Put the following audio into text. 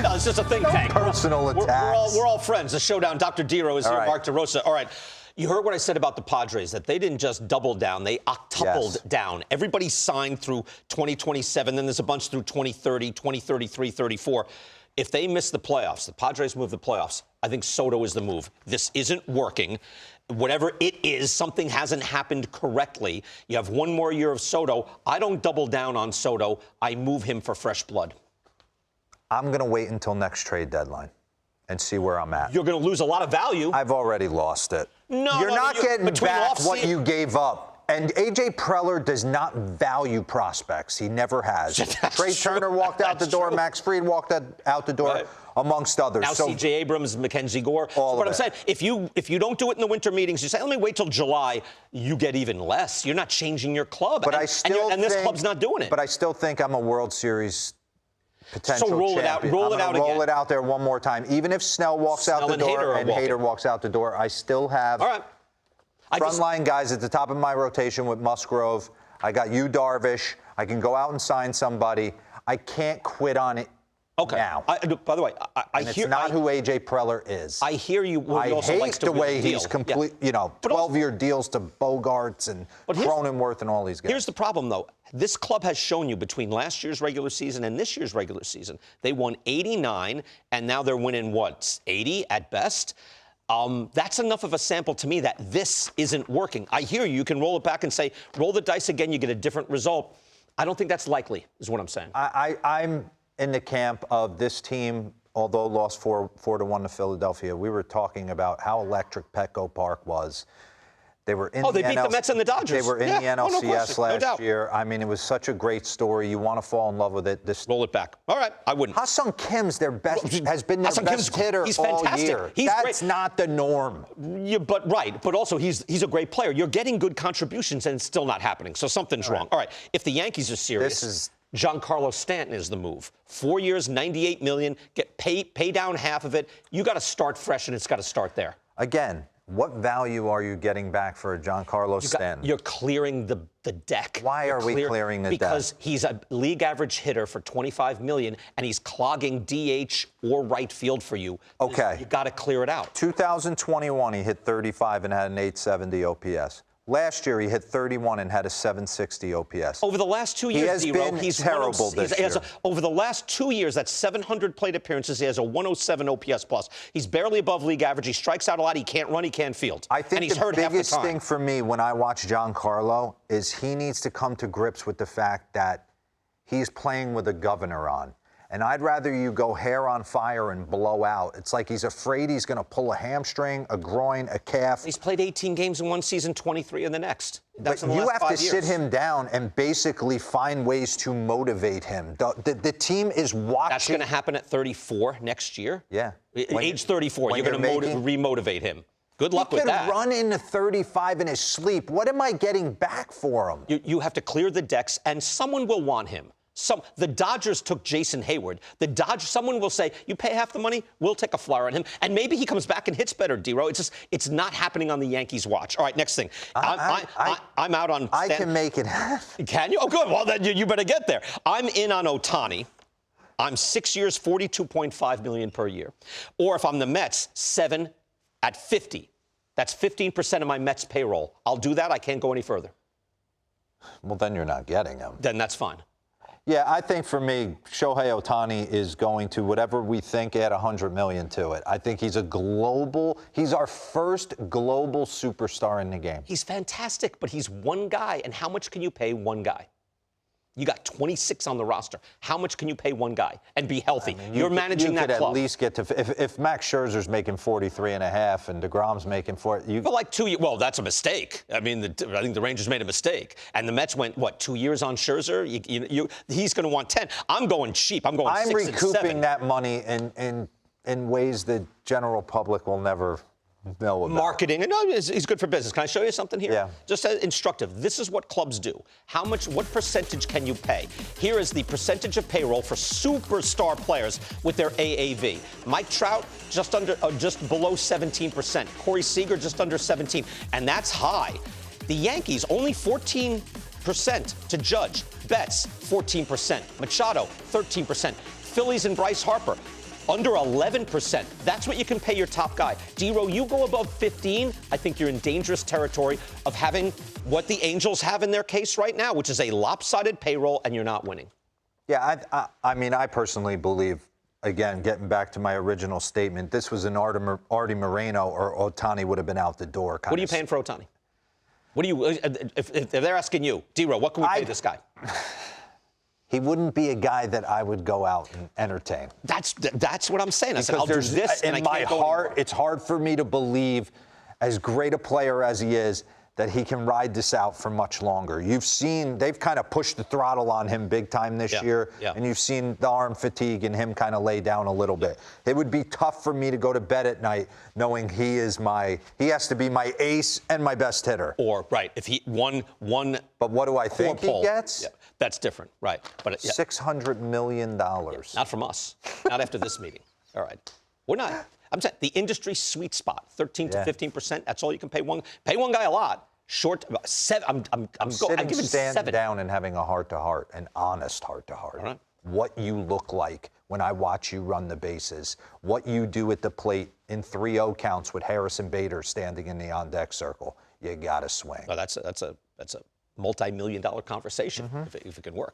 No, it's just a think tank. Personal attacks. We're all friends. The Showdown. Dr. DeRosa is here. Right. Mark DeRosa. All right. You heard what I said about the Padres, that they didn't just double down, they octupled down. Everybody signed through 2027, then there's a bunch through 2030, 2033, 34. If they miss the playoffs, the Padres move the playoffs, I think Soto is the move. This isn't working. Whatever it is, something hasn't happened correctly. You have one more year of Soto. I don't double down on Soto. I move him for fresh blood. I'm going to wait until next trade deadline and see where I'm at. You're going to lose a lot of value. I've already lost it. No, You're not getting back what season. you gave up. And A.J. Preller does not value prospects. He never has. Trey Turner walked out the door. Max Fried walked out the door, amongst others. Now C.J. Abrams, Mackenzie Gore. All But of I'm saying, if you don't do it in the winter meetings, you say, let me wait till July, you get even less. You're not changing your club. But and this club's not doing it. But I still think I'm a World Series potential so roll champion. Roll it out again. Roll it out there one more time. Even if Snell walks out the door and Hader walks out the door, I still have frontline guys at the top of my rotation with Musgrove. I got you, Darvish. I can go out and sign somebody. I can't quit on it now. By the way, I hear it's not who A.J. Preller is. I hear you. I hate the way he's 12-year deals to Bogarts and Cronenworth and all these guys. Here's the problem, though. This club has shown you between last year's regular season and this year's regular season, they won 89, and now they're winning, what, 80 at best? That's enough of a sample to me that this isn't working. I hear you. You can roll it back and say, roll the dice again, you get a different result. I don't think that's likely, is what I'm saying. I'm in the camp of this team, although lost 4-1 to Philadelphia. We were talking about how electric Petco Park was. They were in they beat the Mets and the Dodgers. They were in the NLCS last year. I mean, it was such a great story. You want to fall in love with it. Roll it back. All right, I wouldn't. Ha-Sung Kim's has been their best hitter all year. That's not the norm. But also he's a great player. You're getting good contributions and it's still not happening. So something's wrong. All right, if the Yankees are serious, Giancarlo Stanton is the move. 4 years, $98 million. Pay down half of it. You got to start fresh, and it's got to start there. Again, what value are you getting back for Giancarlo Stanton? You're clearing the deck. Why are we clearing the deck? Because he's a league average hitter for $25 million, and he's clogging DH or right field for you. Okay. You got to clear it out. 2021, he hit 35 and had an 870 OPS. Last year, he hit 31 and had a 760 OPS. Over the last 2 years, he's terrible this year. Over the last 2 years, that's 700 plate appearances. He has a 107 OPS plus. He's barely above league average. He strikes out a lot. He can't run. He can't field. I think he's the hurt half the biggest time. thing for me when I watch Giancarlo is he needs to come to grips with the fact that he's playing with a governor on. And I'd rather you go hair on fire and blow out. It's like he's afraid he's going to pull a hamstring, a groin, a calf. He's played 18 games in one season, 23 in the next. That's but you have to sit him down and basically find ways to motivate him. The team is watching. That's going to happen at 34 next year? Yeah. Age 34, you're going to remotivate him. Good luck with that. He could run into 35 in his sleep. What am I getting back for him? You have to clear the decks, and someone will want him. The Dodgers took Jason Hayward. Someone will say, you pay half the money, we'll take a flyer on him. And maybe he comes back and hits better, D-Row. It's not happening on the Yankees' watch. All right, next thing. I'm out on I can make it happen. Can you? Oh, good. Well, then you better get there. I'm in on Ohtani. I'm 6 years, $42.5 million per year. Or if I'm the Mets, 7 at 50. That's 15% of my Mets payroll. I'll do that. I can't go any further. Well, then you're not getting him. Then that's fine. Yeah, I think for me, Shohei Ohtani is going to, whatever we think, add $100 million to it. I think he's our first global superstar in the game. He's fantastic, but he's one guy. And how much can you pay one guy? You got 26 on the roster. How much can you pay one guy and be healthy? You're managing that club. You could at least get to, if Max Scherzer's making 43.5 and DeGrom's making 40. But like 2 years, well, that's a mistake. I mean, I think the Rangers made a mistake. And the Mets went, 2 years on Scherzer? He's going to want 10. I'm going cheap. I'm going 6 and 7. I'm recouping that money in ways the general public will never know about. Marketing. No, he's good for business. Can I show you something here? Yeah. Just instructive. This is what clubs do. What percentage can you pay? Here is the percentage of payroll for superstar players with their AAV. Mike Trout, just below 17%. Corey Seager, just under 17%. And that's high. The Yankees, only 14 8% to Judge. Betts, 14%. Machado, 13%. Phillies and Bryce Harper, under 11%. That's what you can pay your top guy. D-Ro, you go above 15, I think you're in dangerous territory of having what the Angels have in their case right now, which is a lopsided payroll, and you're not winning. Yeah, I mean, I personally believe, again, getting back to my original statement, this was an Artie Moreno or Ohtani would have been out the door. What are you paying for Ohtani? What do you, if they're asking you, D-Ro, what can we pay this guy? He wouldn't be a guy that I would go out and entertain. That's what I'm saying. I said, I'll do there's this, in and my heart, it's hard for me to believe, as great a player as he is, that he can ride this out for much longer. You've seen they've kind of pushed the throttle on him big time this year, and you've seen the arm fatigue and him kind of lay down a little bit. It would be tough for me to go to bed at night knowing he has to be my ace and my best hitter. Or, right, if he one. But what do I think he gets? Yeah, that's different, right. But $600 million. Not from us. Not after this meeting. All right. We're not. I'm saying the industry sweet spot, 13 to 15%. That's all you can pay one. Pay one guy a lot. Short, 7. I'm giving stand down and having a heart-to-heart, an honest heart-to-heart. Right. What you look like when I watch you run the bases, what you do at the plate in 3-0 counts with Harrison Bader standing in the on-deck circle. You got to swing. Well, that's a multi-million-dollar conversation if it can work.